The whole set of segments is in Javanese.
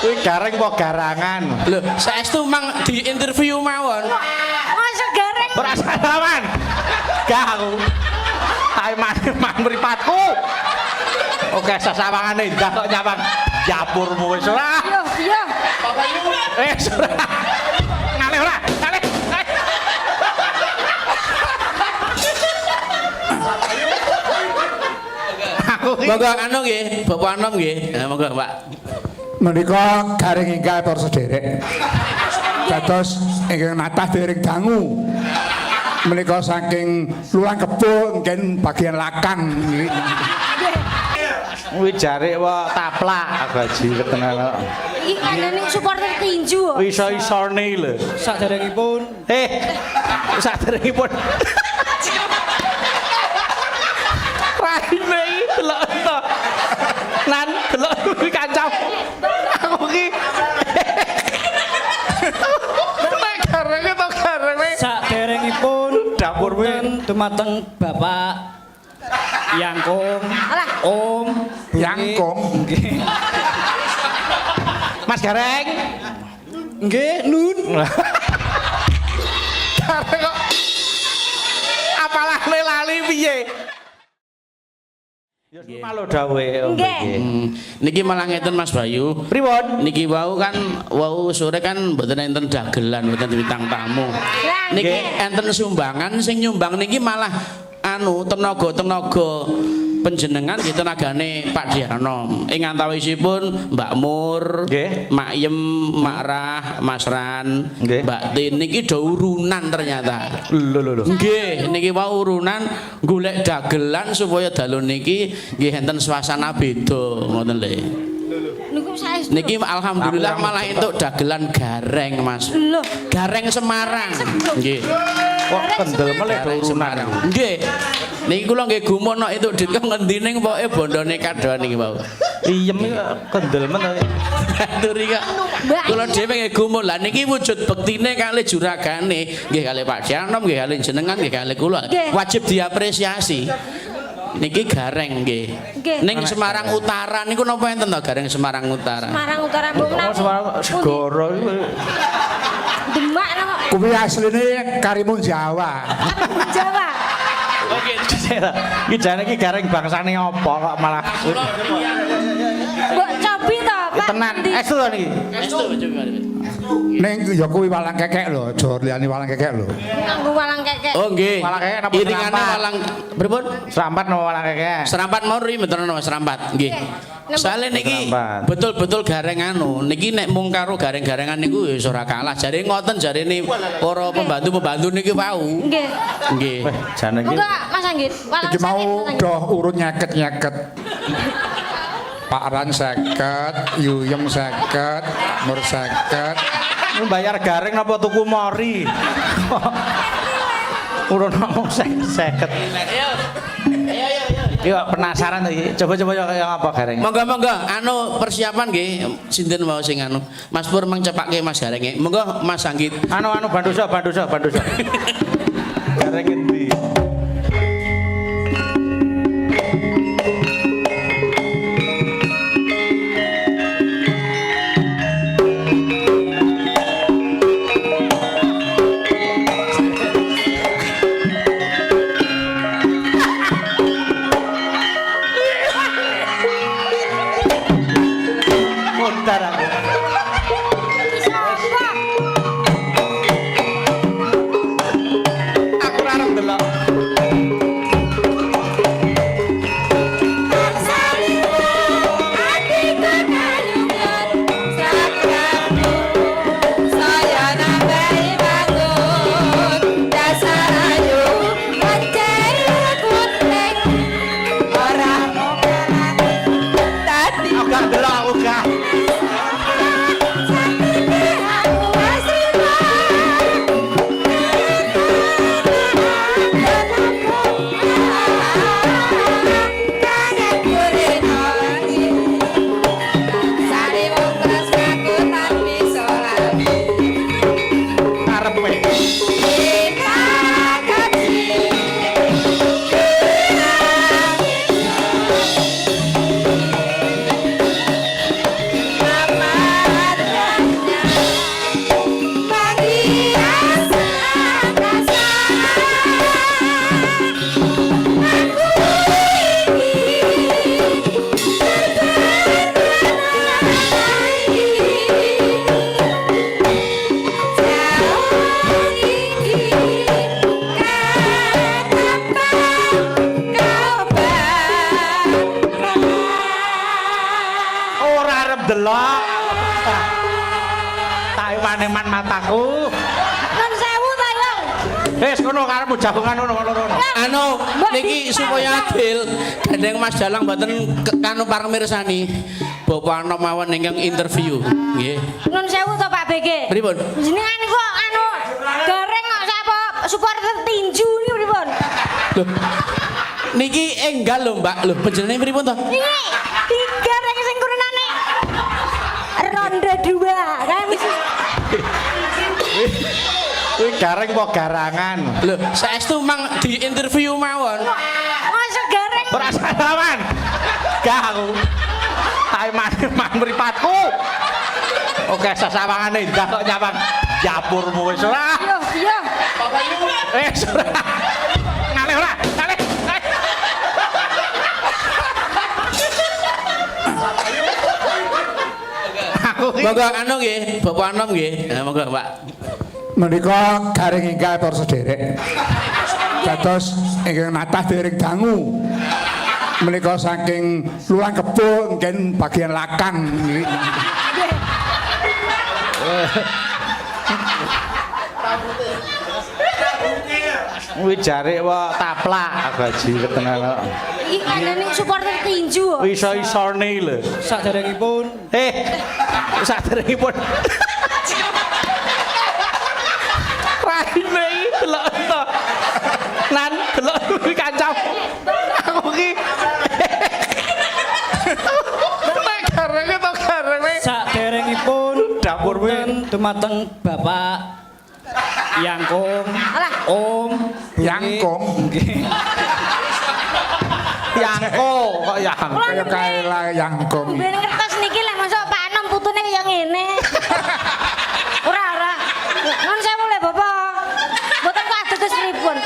Kuwi gareng apa garangan? Lho, saestu mang di interview mawon. Masa gareng. Ora salaman. Gak aku. Tak man mripatku. Oke, sasawangane ndak kok nyawang japurmu wis ora. Iya. Wis ora. Ngalih ora? Ngalih. Aku Monggo anu nggih, Bapak Anom nggih. Monggo, Pak. Menika garing ingkang para sederek. Dados ingkang natah dereng dangu. Menika saking Lulang Kebo mungkin bagian lakang nggih. kuwi jare wae taplak gaji ketengah. Iki kandhane supporter tinju. Iso-isone lho. Saderengipun Saderengipun. Raine iki delok to. Nan delok kuwi kancamu. Aku ki. Nek garenge to garenge. saderengipun Dapur kuwi. dumateng Bapak Yangkung, Om, Bumi. Yangkung. Nggih. Mas Gareng. Nggih, Nun. Gareng kok apalah lali piye? Ya malu dawe Om Nggih. iki. Niki malah ngeten Mas Bayu. Pripun? Niki wau kan sore kan mboten enten dagelan, mboten bintang tamu. Niki enten sumbangan sing nyumbang niki malah anu tenaga-tenaga panjenengan nggih tenagane Pak Diano. Ing antawisipun Mbak Mur, Nggih. Mak Yem, Mak Rah, Mas Ran, Nggih. Mbak Tin niki do urunan ternyata. Lho. Nggih, niki wau urunan golek dagelan supaya dalu niki nggih enten swasana beda ngoten lho. Niku saestu. Niki alhamdulillah malah entuk dagelan gareng, Mas. Lho, Gareng Semarang. Nggih. Kok kendel meleh do Gareng urunan. Semarang. Nggih. Niki kula nggih gumun nek entuk dit kok ngendine pokoke bondone kadoan niki wau. Iyem iki kendel men. Aturi kok. Kula dhewe nggih gumun. Lah niki wujud bektine kalih juragane, nggih kalih Pak Dianom, nggih kalih jenengan, nggih kalih kula. Nggih. Wajib diapresiasi. Niki gareng nggih. Nggih. Ning Semarang Utara niku napa enten to gareng Semarang Utara? Semarang Utara mbok Oh, Semarang segoro iki. Demak napa? Kuwi asline Karimun Jawa. Jawa. Oke, iki jane iki gareng bangsane apa kok malah Mbok cobi to, Pak. tenan. Estu to niki. Estu coba. Ning ya kuwi walang kekek lho, aja liyane walang kekek lho. Nganggo walang kekek. Oh nggih. Walang kekek napa Iringane serampat? walang pripun? Serampat no walang kekek. Serampat mau ri mboten ana serampat. Nggih. Soale niki Serampat. betul-betul gareng anu. Niki nek mung karo gareng-garengan niku wis ora kalah. Jare ngoten jarene para pembantu-pembantu niki wau. Nggih. Nggih. Weh, jane iki Enggak, Mas Anggit. Walang Iki mau sakit, Mas Anggit. doh urut nyeket-nyeket. Pak Ran 50, Yuyem 50, Nur 50. bayar gareng napa tuku mori. Urun mau 50. Yo penasaran iki. Coba-coba yang apa gareng? Monggo-monggo anu persiapan nggih sinten mau sing anu. Mas Pur mengcepake Mas garenge. Monggo Mas Anggit. Anu bandosa. Gareng endi? Mutar aku. Sapa? Aku ora arep delok. Aku gak delok aku gak. Tak maneman mataku. Nun sewu ta, Yung. Wis kono karepmu jagongan ngono. Anu niki supaya adil gandeng Mas Dalang mboten kanu para mirsani Bapak Anom mawon ingkang interview nggih. Nun sewu ta Pak BG. Pripun? Jenengan niku anu gareng kok sapa supporter tinju niku pripun? Loh. Niki enggal lho Mbak. Lho panjenengan pripun to? Ini digareng sing kurunane ronde 2 kan mesti. Kuwi gareng apa garangan? Lho, saestu mang di interview mawon. Masa gareng Ora salaman. Gak aku. Tak maneman mripatku. Oke, sasawangane ndak kok nyawang japurmu wis ora. yo Ora. Ngalih ora? Ngalih. Aku iki Monggo anu nggih, Bapak Anom nggih. Monggo, Pak. Menika garing ingkang para sederek. Dados ingkang natah dereng dangu. Menika saking luang kebo mungkin bagian lakang. kuwi jare wae taplak gaji ketenan kok. iki kandhane supporter tinju kok. Iso-isone lho. Saderengipun Saderengipun. Raine iki delok to. Lan delok kuwi kancam. Aku iki. Garenge to garenge. saderengipun Dapur kuwi. wonten dumateng Bapak Yangkung, Alah. Om, Bungi. Yangkung? Nggih. Yangko kok yang. Kaya kae lah yangkung. Ben kertas niki lek masuk Pak Anom putune kaya ngene. Ora. Nun sewu le Bapak. Mboten kok adeges pripun.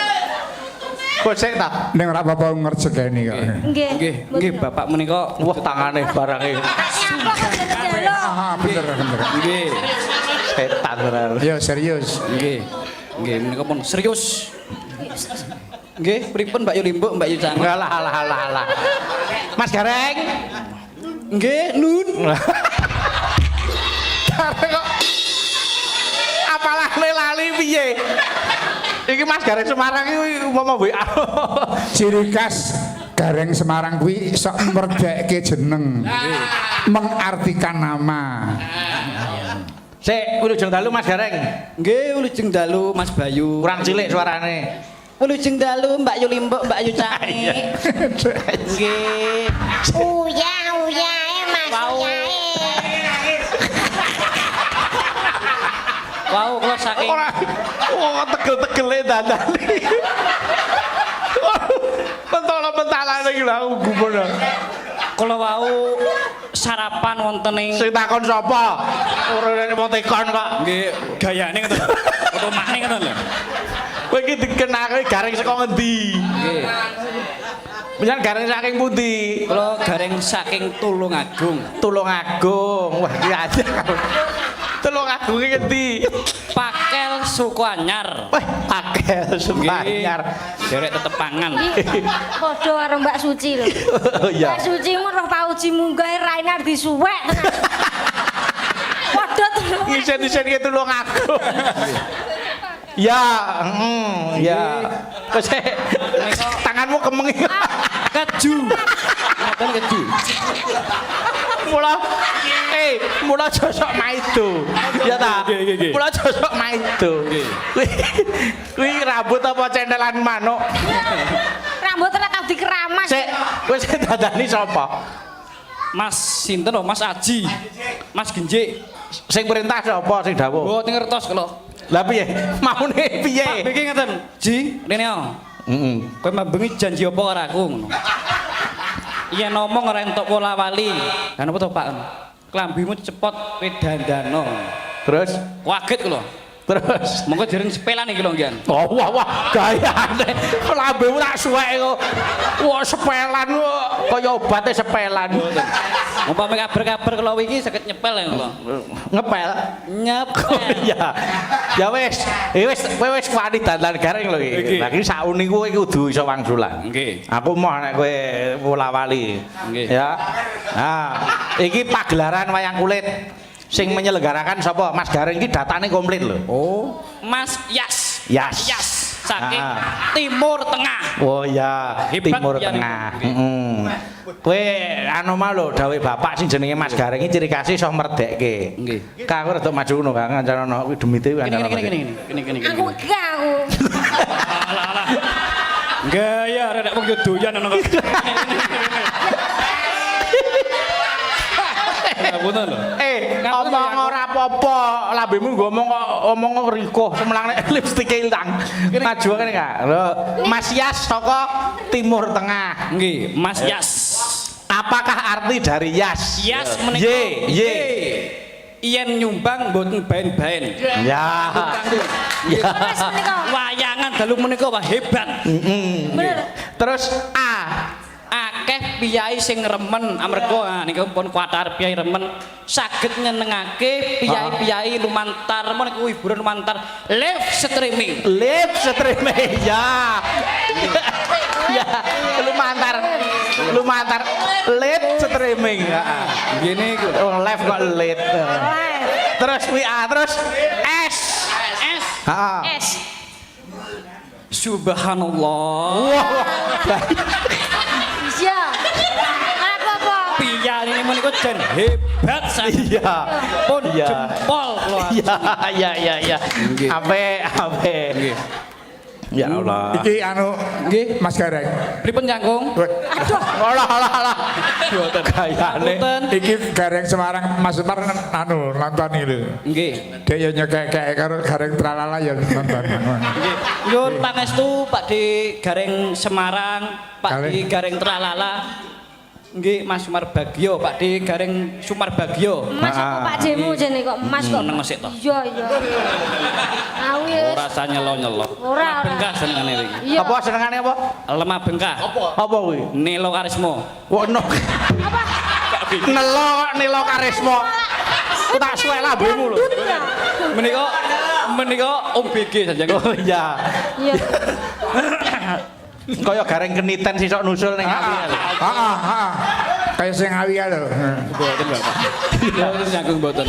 Gosek ta. Ning ora apa-apa ngerjekeni kok. Nggih. Nggih, Bapak menika Wah tangane barange Ah, bener. nggih. setan ora. Yo serius. Nggih. Nggih, menika pun serius. Nggih, pripun Mbak Yulimbuk, Mbak Yucang? Enggak lah alah. Mas Gareng. Nggih, Nun. Gareng kok. Apalah lali piye? Iki Mas Gareng Semarang iki umpama WA. Ciri khas Gareng Semarang kuwi sok merdekke jeneng. Mengartikan nama. Sik, wilujeng dalu Mas Gareng. Nggih, wilujeng dalu Mas Bayu. Kurang cilik suarane. Wilujeng dalu Mbak Yulimbuk, Mbak Yucang. Nggih. Uya Mas uyae. Wow, kula saking Ora. Oh, tegel-tegele dandane. Pentala-pentalane iki lha gumun. kula wau sarapan wonten ing Sing takon sapa? Urene mau tekon kok. nggih gayane ngoten. Otomane ngoten lho. Kowe iki dikenake Gareng saka ngendi? Nggih. Menyang Gareng saking pundi? Kula gareng saking Tulungagung. Tulungagung. Wah, iki aja. Tulungagung iki ngendi? Pakel Suku Anyar. Wah, akeh Nggih. Sumpanyar. Derek tetepangan. Iki padha karo Mbak Suci lho. Oh iya. Mbak Suci mu roh pauji munggah Rainer disuwek tenan. Padha terus. Ngisen-ngisen iki Tulungagung. Ya, ya. Wes tanganmu kemengi. Keju. Ngoten keju. Mula josok maido. Ya ta? Nggih. Mula josok maido. Nggih. Kuwi rambut apa centelan manuk? Rambut ora tau dikeramas. Sik, wis dadani sapa? Mas sinten lho, Mas Aji. Mas Genjik. Sing perintah sapa sing dawuh? Mboten ngertos kula. Lah piye? Maune Pak piye? iki ngeten. Ji, rene yo. Heeh. Kowe mambengi janji apa karo aku ngono. Iya ngomong ora entuk pola wali. Lah napa to Pak? Klambimu cepot kowe dandana. Terus Kaget kula. terus Monggo dereng sepelan iki lho nggih. oh wah gayane lambemu tak suwek kok. Wah sepelan kok kaya obate sepelan. Umpame kabar-kabar kula iki saged nyepel ya kula. Ngepel. Nyepel. Iya. Ya wis, kowe wis wani dandan Gareng lho iki. Nggih. Lah iki sauni kowe iki kudu iso wangsulan. Nggih. Aku moh nek kowe bola wali. Nggih. Ya. Nah, iki pagelaran wayang kulit Sing menyelenggarakan sapa? Mas Gareng iki datane komplit lho. Oh. Mas Yas. Yas. Yas saking Ah. Timur Tengah. Oh ya, Hebat Timur ya Tengah. niku. Kowe anu mah lho dawuh bapak sing jenenge Mas Gareng iki ciri khas iso merdekke. Nggih. Ka aku rada maju ngono Kang, kancan kuwi demite kuwi kancan. Gini. Aku gak aku. Alah. Gaya rek wong yo doyan ngono kok. Ngapunten lho. Omong ora apa-apa, lambemu ngomong kok omong riko semelang nek lipstike ilang. Maju kene Kak. Lho, Mas Yas saka Timur Tengah. Nggih, Mas Yas. Apakah arti dari Yas? Yas menika Ye. Yen nyumbang mboten baen-baen. Ya. Ya. Mas menika. Wayangan dalu menika wah hebat. Bener. Terus A. Akeh piyai sing remen amarga niku pun kuwatar piyai remen saged nyenengake piyai-piyai lumantar menika hiburan lumantar live streaming. Live streaming. Ya. Ya, lumantar live streaming. Heeh. Ngene iku. Oh, live kok live. Terus WA, terus S. S. Heeh. S. Subhanallah. Wah. Iya. Apa-apa? Piyai ini menika jan hebat sangat. Iya. Pun Iya. jempol keluar. Iya. Ape. Ya Allah. Iki anu Nggih. Mas Gareng. Pripun Jangkung? Aduh. Alah. Boten Gayane. Boten. Iki Gareng Semarang Mas Umar anu nonton iki lho. Nggih. Dek yo nyekek karo Gareng Tralala ya nonton. Nggih. Nyuwun pangestu Pak Di Gareng Semarang, Pak Di Gareng Tralala. Nggih, Mas Sumar Bagio, Pak Di Gareng Sumar Bagio. Mas apa Pak Demu jene kok Mas kok. Meneng sik to. Iya. Awis. Ora usah nyelo-nyelo. Ora. Bengkah senengane iki. Iya. Apa senengane apa? Lemah bengkah. Apa kuwi? Nelo Karisma. Wono. Apa? Nelo karisma. Ku tak suwek lambemu lho. Menika OBG saja. Oh iya. Iya. Kaya gareng keniten sisok nusul ning awi. Heeh. Kayak sing awi ya lho. Boten Bapak. Boten Jangkung boten.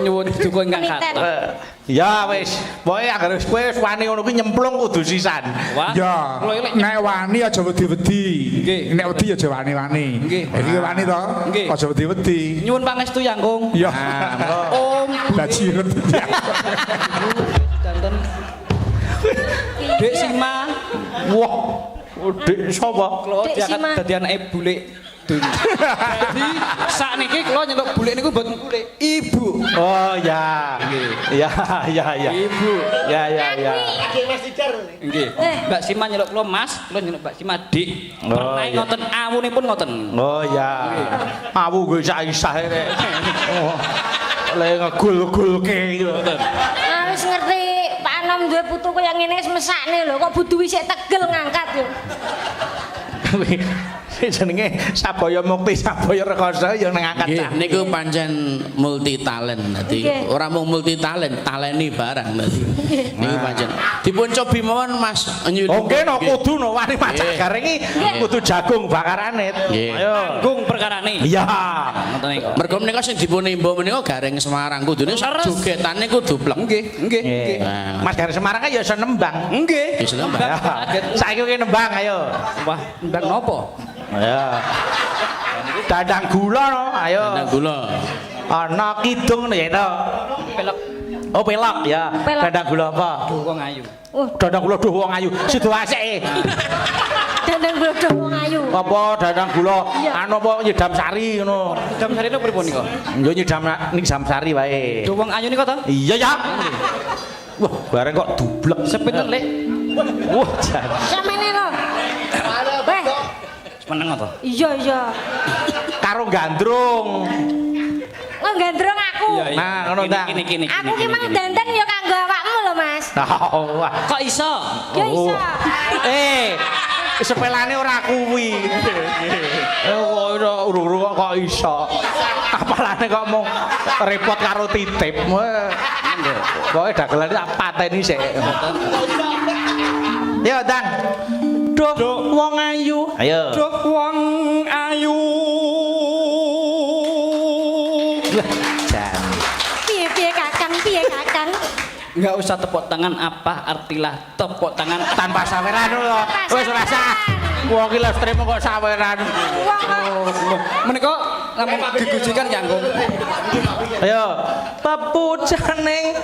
Nyuwun dukung ingkang kathah. Ya wis, pokoke agar kowe wis wani ngono kuwi nyemplung kudu sisan. Wah. Ya, Kula iki nek wani aja wedi-wedi. Nggih. Nek wedi aja wani-wani. Nggih. Iki wani to, Nggih. aja wedi-wedi. nyuwun pangestu Jangkung. Ya. Om Dajiret. danten. Dek Sima. Wah, Dik sapa? Kula Dek diangkat Sima. dadi anake bulik dunya. Dadi sakniki kula nyeluk bulik niku mboten bulik, ibu. Oh ya. Ya. Ibu. Ya. Nggih. Mbak Sima nyeluk kula Mas, kula nyeluk Mbak Sima Dik. Oh, Pernah iya. ngoten awunipun ngoten. Oh ya. Awu gue isah-isah rek. Oh. Le ngegul-gulke iku. Ah wis ngerti Pak Anom duwe putu kaya ngene wis mesakne lho kok budu isih tegel ngangkat yo. Kuwi jenenge Sabaya Mukti Sabaya Rekoso ya nang angkat cah. Niku pancen multi talent dadi Nggih. ora mung multi talent, taleni barang dadi. Niku pancen dipun cobi mawon Mas Nyuli. Oke no kudu no wani macak Nggih. gareng iki kudu jagung bakarane. Nggih. Ayo. Tanggung perkarane. Iya. Ngoten niku. Mergo menika sing dipun imba menika Gareng Semarang kudune Leres. jogetane kudu blek. Nggih. Nggih. Nah. Mas Gareng Semarang kan ya iso nembang. Nggih. Bisa nembang. Ya. Saiki ki nembang ayo. Wah, ndang napa? Ya. Dadang gula no, ayo. Nang gula. Ana kidung ya to. Pelek Oh pelak ya. Pelak. Dadang gula apa? wong ayu. Dadang gula duh wong ayu. Sido asike. Dandang blodo wong ayu. Apa dadang gula Iya. anu apa nyedam sari ngono. Jam sari niku pripun niku? Yo nyedam sari wae. Do wong ayu niku to? Iya ya. Wah, bareng kok dublek Sepinten Lek? Wah, jan. Samene lho. Weh, Meneng to? iya. Karo gandrung. Nggandrong aku. Nah, ngono ta. Kini. Aku ki mang dandan ya kanggo awakmu lho, Mas. Oh, wah. Kok iso? Ya iso. Sepelane ora kuwi. Kok urung kok iso. Apalane kok mau repot karo titip. Pokoke dagelan tak pateni sik. Yo, Dan. Duh, wong ayu. Ayo. Duh wong ayu. sampean. Piye Kakang, piye Kakang? Enggak usah tepuk tangan, apa artilah tepuk tangan Tanpa saweran lho. Wis ora sah. Wong iki lho trimo kok saweran. menika namun digujikan nyanggung. Ayo, pepujaning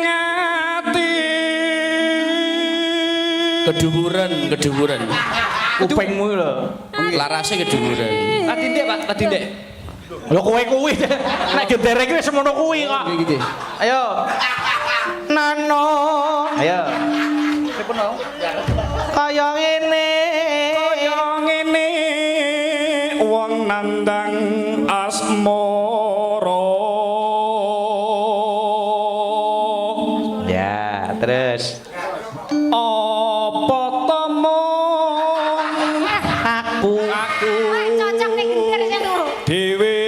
Ati. Keduwuran. kupingmu lho. Larase keduwuran. Tadi ndek, Pak, tadi ndek. Lho kowe kuwi nek genderek wis semono kuwi kok. Nggih. Ayo. Nano. Ayo. Sepono. Kaya ngene. Wong nandang asmara. Ya, terus Apa temung aku Cocok ning gender seno. dhewe.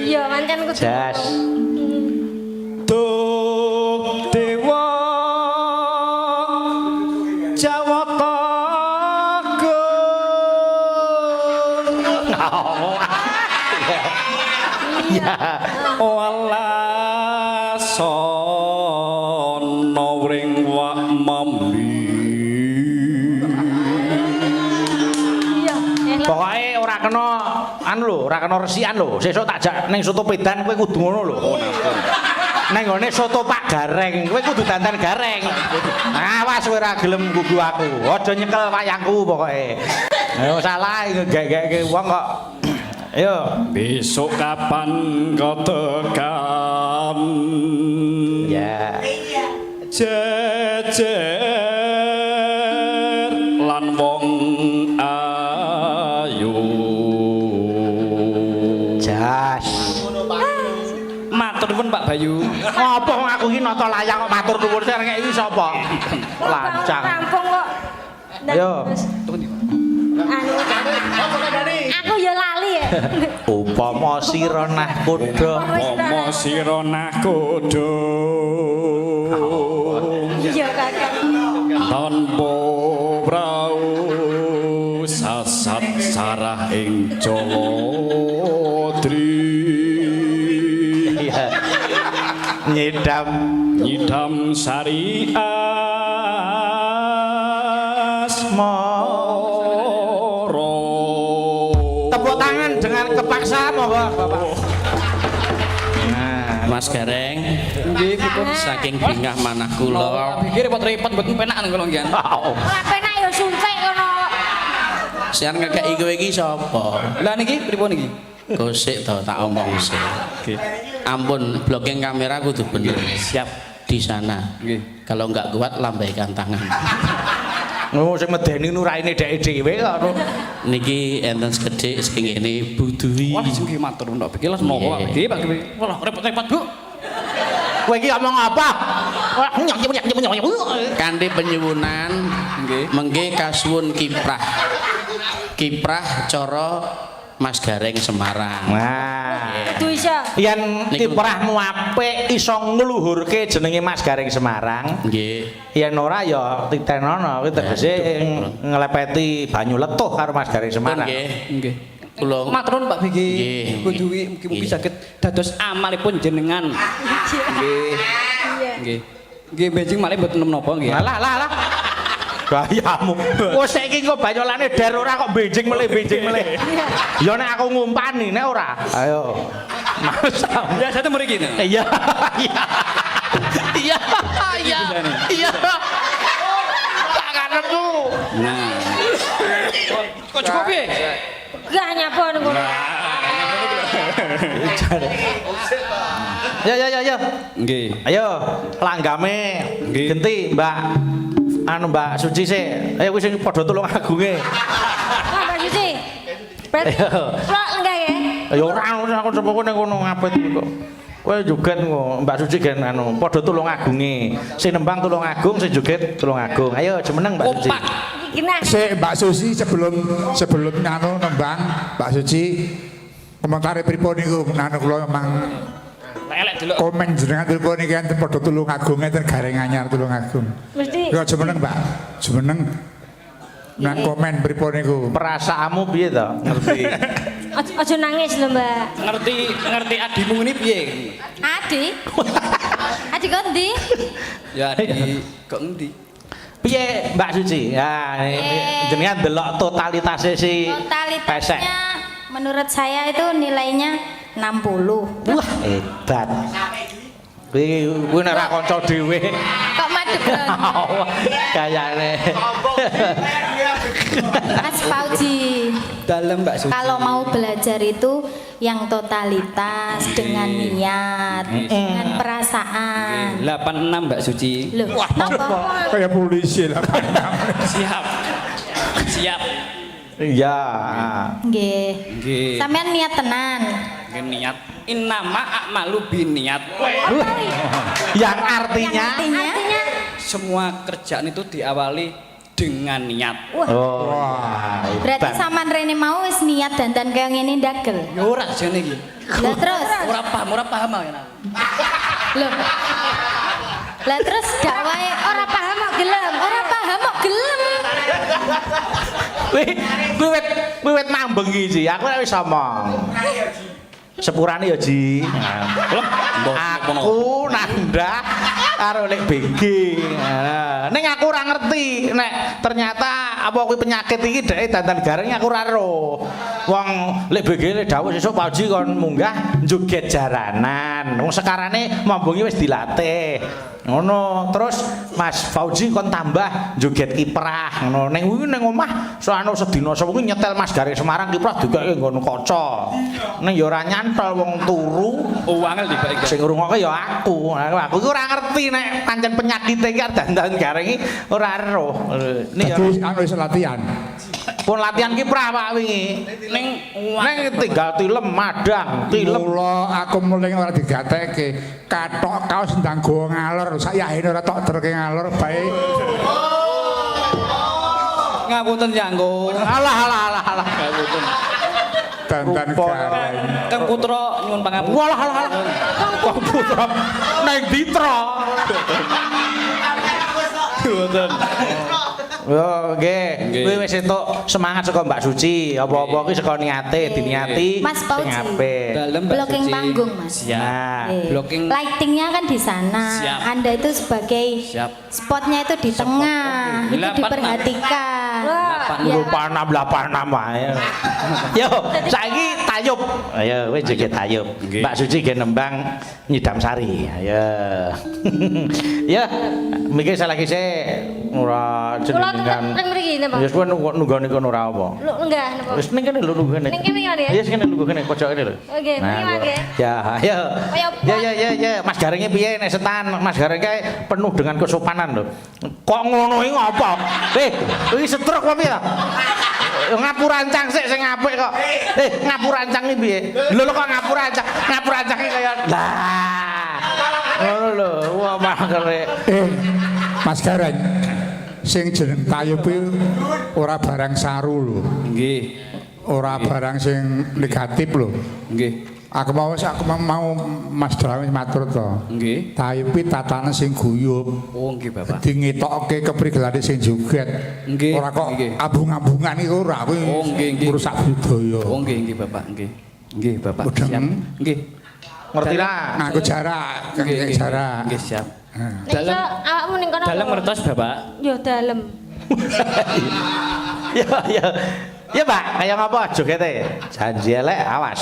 Iya, pancen kudu. jas. Duh dewa Jawata Ya. Wala sono wring wak mambi. Iya, elah. Pokoke ora kena anu lho, ora kena resikan lho. Sesuk tak jak ning soto pedan kowe kudu ngono lho. Nang ngene soto Pak Gareng, kowe kudu dandan gareng. Awas kowe ora gelem gugu aku. Aja nyekel wayangku pokoke. Ayo salah gek-gekke wong kok. Ayo. Besok kapan kau tekan? Ya. Jejer lan wong ayu. Jas. Matur nuwun Pak Bayu. Apa wong aku iki nata layang kok matur nuwun sing iki sapa? Lancang. Kampung kok. Ayo. Anu. Aku ya lali ya. Upama sira nah kuda. Pomo sira nah kudu. Iya Kakang. Tanpa prau sasat sarah ing Jolodri. Iya. Nyidam sari asmara. Tepuk tangan dengan kepaksa monggo Bapak. Nah, Mas Gareng, Nggih, pripun? saking bingah manah kula, Pikir repot-repot mboten penak kula nggih. Ora penak ya suntik ngono. sian ngekeki kowe iki sapa? Lah niki pripun niki? Gosik to tak omong sik. Ampun, blocking kamera kudu bener. Siap. Di sana. Nggih. Kalau enggak kuat lambaikan tangan. oh sing medeni nuraine dhek dhewe karo. Niki enten sekedhik sing ngene Budui. Wah, nggih matur nuwun Pak. Iki las nopo Pak? Nggih Pak. Wah, repot-repot Bu. Kowe iki ngomong apa? Kanthi penyuwunan Nggih. mengke kasuwun kiprah. Kiprah cara Mas Gareng Semarang. Nah, Kudu iso. yen kiprahmu apik iso ngluhurke jenenge Mas Gareng Semarang. Nggih. Yen ora ya titenono kuwi tegese nglepeti banyu letuh karo Mas Gareng Semarang. Nggih. Nggih. Kula Matur nuwun Pak Bigi. Nggih, Kuduwi mugi-mugi saged dados amalipun jenengan. Nggih. Nggih. Nggih benjing malih mboten menapa nggih. Lah. Gayamu. Wes saiki kok banyolane der ora kok benjing melih. Ya nek aku ngumpani nek ora. Ayo. Mas. Ya saya mriki. Iya. Iya. Iya. Tak kanepku. Nah. Kok cukup piye? Gak nyapa ngono. Ya. Nggih. Ayo, langgame Nggih. genti, Mbak. Anu Mbak Suci sik. Ayo wis padha tulung agunge. Mbak Suci. Berarti Ayo. kula enggak ya? Ya ora aku sepuku ning kono ngapit kok. Kowe joget engko Mbak Suci gen anu padha tulung agunge. Sing nembang tulung agung, sing joget tulung agung. Ayo jemeneng Mbak Suci. Kompak. Iki nah. Sik Mbak Susi sebelum anu nembang Mbak Suci komentare pripun niku anu kula memang Elek delok. komen jenengan pripun iki enten padha tulung agung enten gareng anyar tulung agung. Mesti Ya jumeneng Mbak, jumeneng Nang komen pripun niku? Perasaanmu piye to? Ngerti. Aja nangis lho, Mbak. Ngerti adimu ini piye? Adi. Adi kok ndi? Ya adi kok endi? Piye Mbak Suci? Ya, jenengan delok totalitasnya si pesek. Totalitasnya menurut saya itu nilainya 60. Wah, hebat. Kuwi nek ra kanca dhewe. Kok madegan? Kayane. Mas Fauji. Dalam Mbak Suci. Kalau mau belajar itu yang totalitas dengan niat, dengan perasaan. 86 Mbak Suci. Loh, napa? Kayak polisi lah. Siap. Siap. Iya. Nggih. Nggih. Sampean niat tenan. Nggih niat. Innama a'malu biniat. Yang artinya Artinya Semua kerjaan itu diawali dengan niat. wah, berarti hebat. sampean rene mau wis niat dandan kaya ngene ndagel. Ya ora jane iki. Lah terus, Ora paham ya. lho. Lah terus dakwae ora paham kok gelem, ora paham kok gelem. Wiwit mambengi Ji, aku nek wis omong. Sepurane ya Ji. Aku nanda karo lek BG. Ning aku ora ngerti nek ternyata apa kuwi penyakit iki dhek dandan gareng aku ora ero. Wong lek BG lek dawuh sesuk Pak Ji kon munggah joget jaranan. Wong sekarane mambengi wis dilatih. Ngono, terus Mas Fauji kon tambah joget kiprah ngono. Ning kuwi ning omah soano sedina sewengi nyetel Mas Garing Semarang kiprah digake nggon kaca. Ning ya ora nyantol wong turu. Angel dibalik. Sing ngrungokke ya aku. Aku iki ora ngerti nek pancen penyakit iki dandan Garing iki ora ero. Ning ya Dadi anu wis latihan. pun latihan kiprah Pak wingi. Ning tinggal tilem madang, tilem. Mula aku muling ora digatekke. Kathok kaos ndang go ngalor, sak yahene ora tok terke ngalor bae. Ngapunten ya nggo. Alah. Ngapunten. Dandan gareng. Kang Putra nyuwun pangapunten. Walah. Kang Putra neng ditra. Mboten. Yo nggih, kuwi wis entuk semangat saka Mbak Suci. Apa-apa kuwi saka niate, diniati Mas sing Fauji. apik. Dalem Mbak Blocking Suci. panggung, Mas. Siap. Nah, Blocking. Lightingnya kan di sana. Siap. Anda itu sebagai Siap. spotnya itu di tengah. Itu 86. diperhatikan. Ya. 86 ae. Yo, saiki tayub. Ayo wis joget tayub. Nggih. Mbak Suci ge nembang Nyidam Sari. Ayo. Ya, mikir salah kise ora jenengan. Kula mriki napa? Ya suwe nunggone kono ora apa. Lu enggak napa? Wis ning kene lho nunggone. Ning kene kan ya? Iya, kene lungguh kene pojok kene lho. Oke, mriki mangke. Ya, ayo. Kaya Ya, Mas Garingnya piye nek setan? Mas Garing kae penuh dengan kesopanan lho. Kok ngono iki ngopo? Iki setruk apa piye? Ngapurancang sik sing apik kok. Ngapurancang iki piye? Lho kok ngapurancang? Ngapurancang iki kaya lah. Ngono lho, wah mangkere. Mas Gareng. Sing jeneng tayub kuwi ora barang saru lho. Nggih. Ora barang sing negatif lho. Nggih. Aku mau Mas Drawing matur to. Nggih. Tayub kuwi tatanan sing guyub. Oh nggih Bapak. Di ngetokke keprigelane sing joget. Nggih, Ora kok nggih. abung-abungan iku ora kuwi. Oh, nggih. Merusak budaya. Oh nggih Bapak, nggih. Nggih Bapak. Mudeng. Siap. Nggih. Ngerti lah. Nganggo jarak, nganggo jarak. Nggih siap. Nek Dalem. iso awakmu ning kono. Dalem ngertos Bapak. Yo dalem. Ya. Ya, Pak, kaya ngapa jogete? Janji elek awas.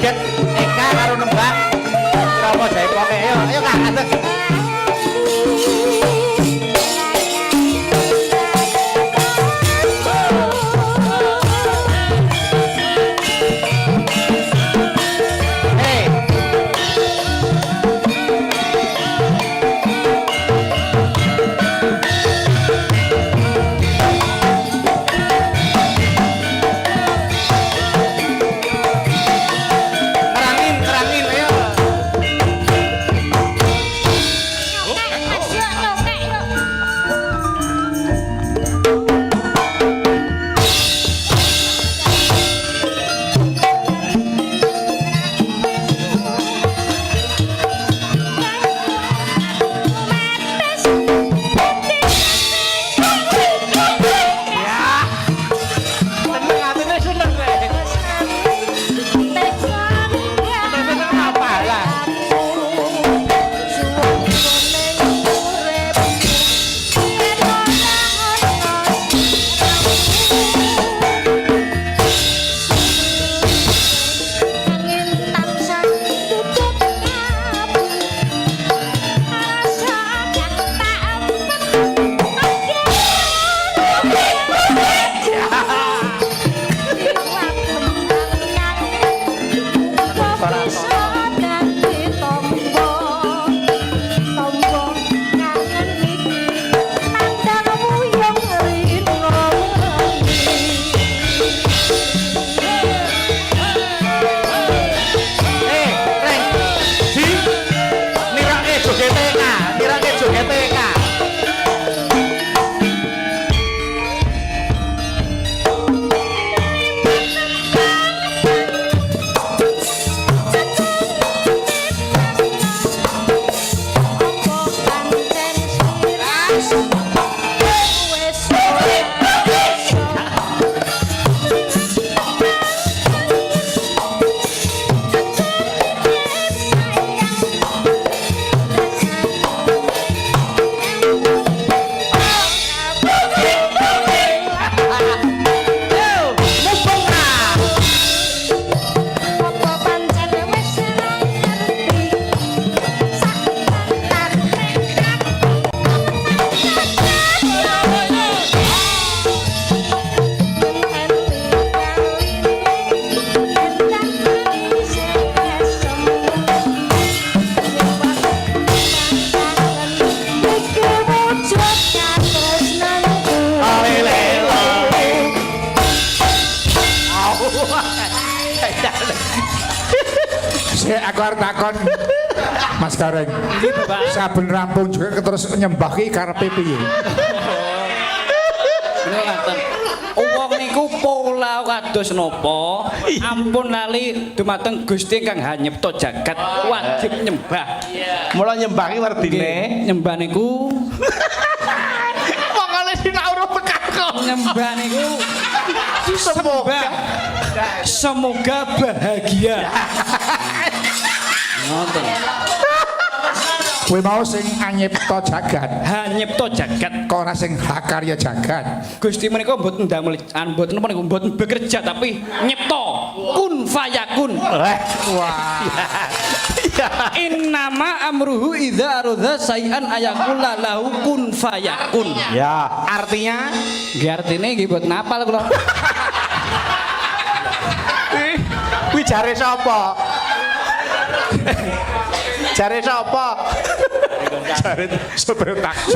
joget Eka karo nembak Rama Jaipoke ayo Kak adek Aku arep takon Mas Gareng. Saben rampung juga terus nyembah ki karepe piye? Wong niku pola kados napa? Ampun lali dumateng Gusti kang hanyipta jagat wajib nyembah. Mula nyembah ki werdine Nyembah niku mongole sinau tekan kok. nyembah niku semoga bahagia. Ngoten. Kowe mau sing anyipta jagat, Hanyipta jagat. kok ora sing hakarya jagat. Gusti menika mboten damel mboten napa niku mboten bekerja tapi nyipta. Kun fayakun. Wah. Innama amruhu idza aradha sayan ayakul lahu kun fayakun. Ya, artinya Nggih artine nggih mboten apal kula. kuwi jare sapa? Jare sapa? Jare sopir taksi.